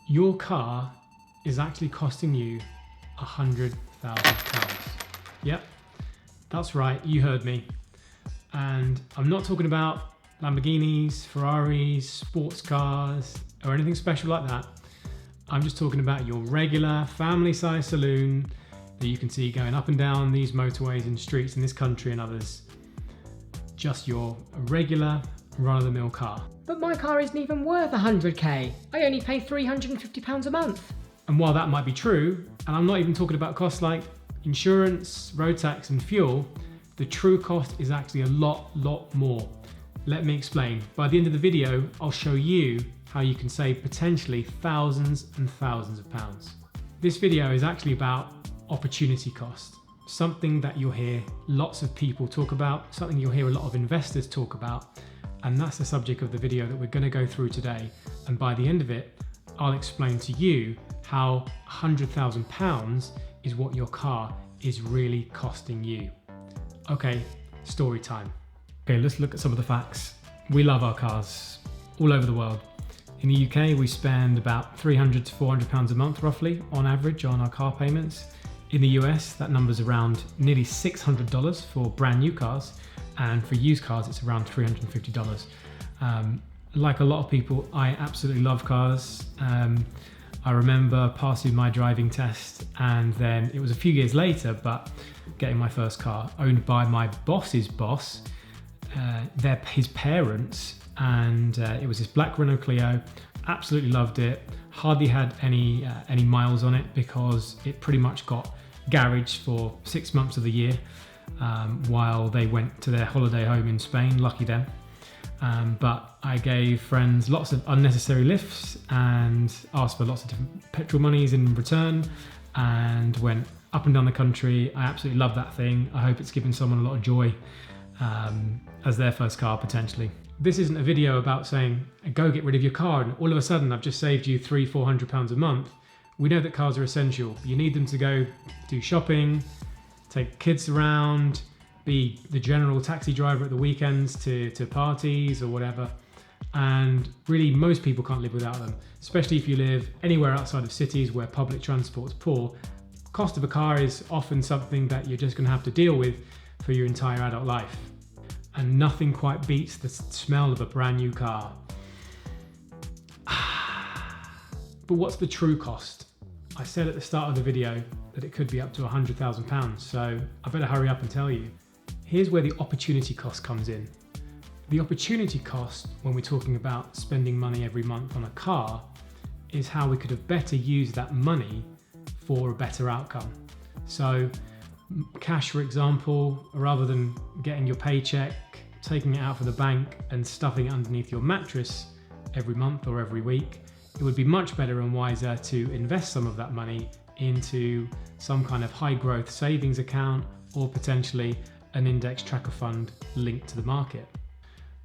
Your car is actually costing you £100,000. Yep, that's right, you heard me. And I'm not talking about Lamborghinis, Ferraris, sports cars, or anything special like that. I'm just talking about your regular family-sized saloon that you can see going up and down these motorways and streets in this country and others. Just your regular, run-of-the-mill car. But my car isn't even worth 100k. I only pay £350 a month. And while that might be true, and I'm not even talking about costs like insurance, road tax and fuel, the true cost is actually a lot more. Let me explain. By the end of the video, I'll show you how you can save potentially thousands and thousands of pounds. This video is actually about opportunity cost, something that you'll hear lots of people talk about, something you'll hear a lot of investors talk about, and that's the subject of the video that we're going to go through today. And by the end of it, I'll explain to you how £100,000 is what your car is really costing you. Okay, story time. Okay, let's look at some of the facts. We love our cars all over the world. In the UK, we spend about £300 to £400 a month roughly on average on our car payments. In the US, that number's around nearly $600 for brand new cars, and for used cars, it's around $350. Like a lot of people, I absolutely love cars. I remember passing my driving test, and then it was a few years later, but getting my first car owned by my boss's boss, his parents, and it was this black Renault Clio. Absolutely loved it. Hardly had any miles on it because it pretty much got garaged for 6 months of the year while they went to their holiday home in Spain. Lucky them. But I gave friends lots of unnecessary lifts and asked for lots of different petrol monies in return, and went up and down the country. I absolutely love that thing. I hope it's given someone a lot of joy as their first car potentially. This isn't a video about saying go get rid of your car and all of a sudden I've just saved you £300-400 a month. We know that cars are essential. You need them to go do shopping, take kids around, be the general taxi driver at the weekends to parties or whatever. And really most people can't live without them, especially if you live anywhere outside of cities where public transport's poor. Cost of a car is often something that you're just going to have to deal with for your entire adult life. And nothing quite beats the smell of a brand new car. But what's the true cost? I said at the start of the video that it could be up to £100,000, so I better hurry up and tell you. Here's where the opportunity cost comes in. The opportunity cost, when we're talking about spending money every month on a car, is how we could have better used that money for a better outcome. So cash, for example, rather than getting your paycheck, taking it out from the bank and stuffing it underneath your mattress every month or every week, it would be much better and wiser to invest some of that money into some kind of high growth savings account or potentially an index tracker fund linked to the market.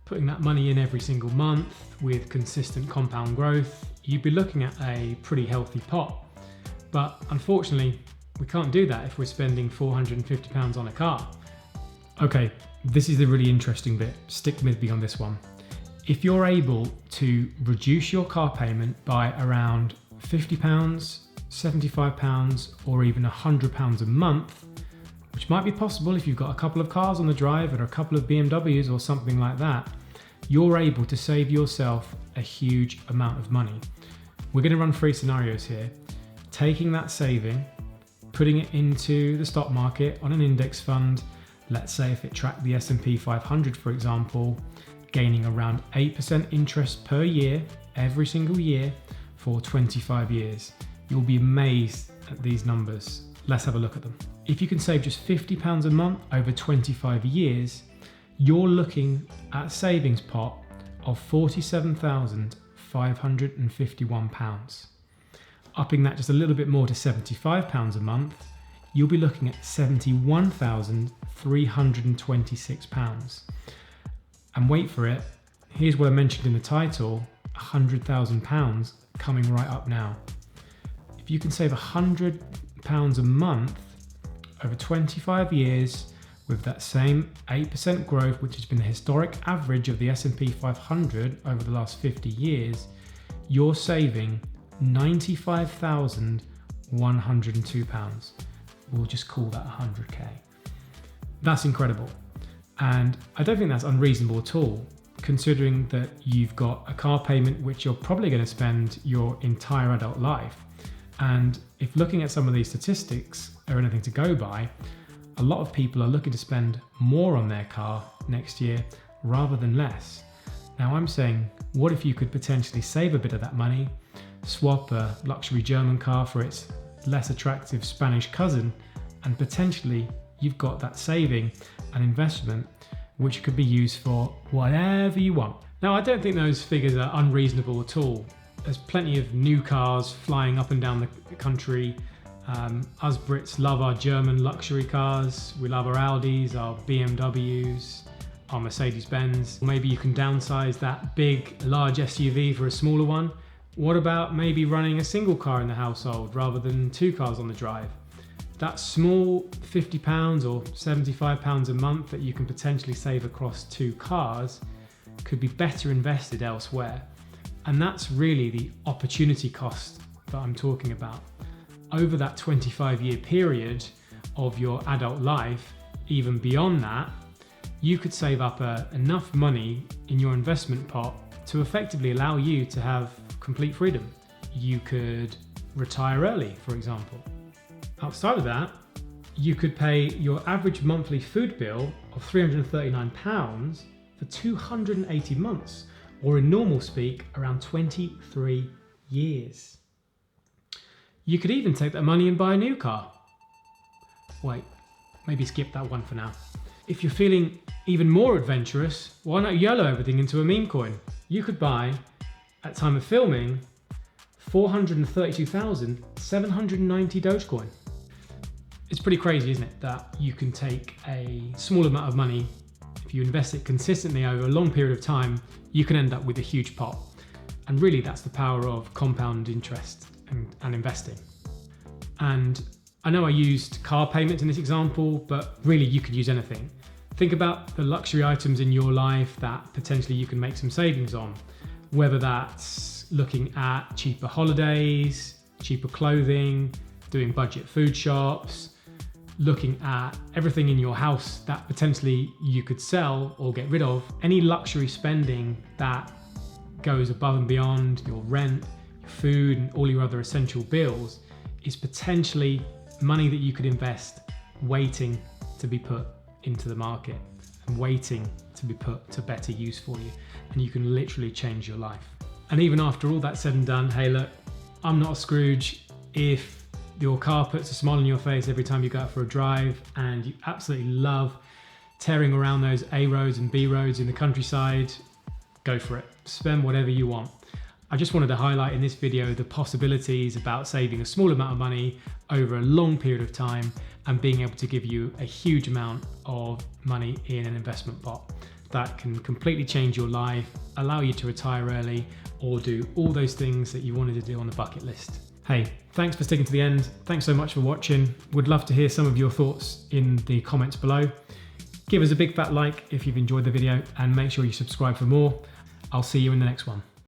Putting that money in every single month with consistent compound growth, you'd be looking at a pretty healthy pot. But unfortunately, we can't do that if we're spending £450 on a car. Okay, this is the really interesting bit. Stick with me on this one. If you're able to reduce your car payment by around £50, £75, or even £100 a month, which might be possible if you've got a couple of cars on the drive or a couple of BMWs or something like that, you're able to save yourself a huge amount of money. We're going to run 3 scenarios here. Taking that saving, putting it into the stock market on an index fund, let's say if it tracked the S&P 500 for example, gaining around 8% interest per year, every single year for 25 years. You'll be amazed at these numbers. Let's have a look at them. If you can save just £50 a month over 25 years, you're looking at a savings pot of £47,551. Upping that just a little bit more to £75 a month, you'll be looking at £71,326. And wait for it, here's what I mentioned in the title, £100,000 coming right up now. If you can save £100 a month over 25 years with that same 8% growth, which has been the historic average of the S&P 500 over the last 50 years, you're saving £95,102. We'll just call that 100k. That's incredible. And I don't think that's unreasonable at all, considering that you've got a car payment which you're probably going to spend your entire adult life. And if looking at some of these statistics are anything to go by, a lot of people are looking to spend more on their car next year rather than less. Now I'm saying, what if you could potentially save a bit of that money, swap a luxury German car for its less attractive Spanish cousin, and potentially you've got that saving and investment which could be used for whatever you want. Now I don't think those figures are unreasonable at all. There's plenty of new cars flying up and down the country. Us Brits love our German luxury cars. We love our Audis, our BMWs, our Mercedes-Benz. Maybe you can downsize that big, large SUV for a smaller one. What about maybe running a single car in the household rather than two cars on the drive? That small £50 or £75 a month that you can potentially save across two cars could be better invested elsewhere. And that's really the opportunity cost that I'm talking about. Over that 25-year period of your adult life, even beyond that, you could save up enough money in your investment pot to effectively allow you to have complete freedom. You could retire early, for example. Outside of that, you could pay your average monthly food bill of £339 for 280 months, or in normal speak, around 23 years. You could even take that money and buy a new car. Wait, maybe skip that one for now. If you're feeling even more adventurous, why not YOLO everything into a meme coin? You could buy, at time of filming, 432,790 Dogecoin. It's pretty crazy, isn't it, that you can take a small amount of money, if you invest it consistently over a long period of time, you can end up with a huge pot. And really that's the power of compound interest and investing. And I know I used car payments in this example, but really you could use anything. Think about the luxury items in your life that potentially you can make some savings on, whether that's looking at cheaper holidays, cheaper clothing, doing budget food shops, looking at everything in your house that potentially you could sell or get rid of. Any luxury spending that goes above and beyond your rent, your food, and all your other essential bills is potentially money that you could invest waiting to be put into the market and waiting to be put to better use for you. And you can literally change your life. And even after all that's said and done, hey look, I'm not a Scrooge. If your car puts a smile on your face every time you go out for a drive and you absolutely love tearing around those A roads and B roads in the countryside, go for it. Spend whatever you want. I just wanted to highlight in this video the possibilities about saving a small amount of money over a long period of time and being able to give you a huge amount of money in an investment pot that can completely change your life, allow you to retire early, or do all those things that you wanted to do on the bucket list. Hey, thanks for sticking to the end. Thanks so much for watching. Would love to hear some of your thoughts in the comments below. Give us a big fat like if you've enjoyed the video and make sure you subscribe for more. I'll see you in the next one.